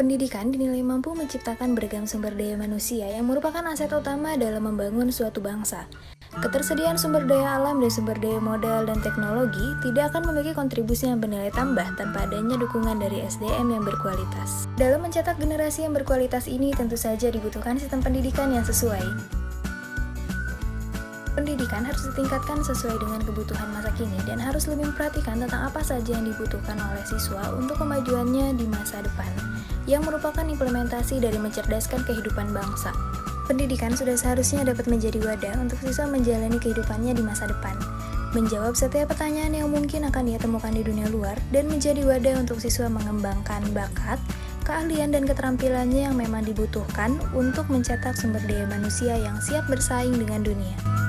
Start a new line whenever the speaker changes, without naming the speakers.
Pendidikan dinilai mampu menciptakan beragam sumber daya manusia yang merupakan aset utama dalam membangun suatu bangsa. Ketersediaan sumber daya alam dan sumber daya modal dan teknologi tidak akan memiliki kontribusi yang bernilai tambah tanpa adanya dukungan dari SDM yang berkualitas. Dalam mencetak generasi yang berkualitas ini tentu saja dibutuhkan sistem pendidikan yang sesuai. Pendidikan harus ditingkatkan sesuai dengan kebutuhan masa kini dan harus lebih memperhatikan tentang apa saja yang dibutuhkan oleh siswa untuk kemajuannya di masa depan, yang merupakan implementasi dari mencerdaskan kehidupan bangsa. Pendidikan sudah seharusnya dapat menjadi wadah untuk siswa menjalani kehidupannya di masa depan, menjawab setiap pertanyaan yang mungkin akan ia temukan di dunia luar, dan menjadi wadah untuk siswa mengembangkan bakat, keahlian dan keterampilannya yang memang dibutuhkan untuk mencetak sumber daya manusia yang siap bersaing dengan dunia.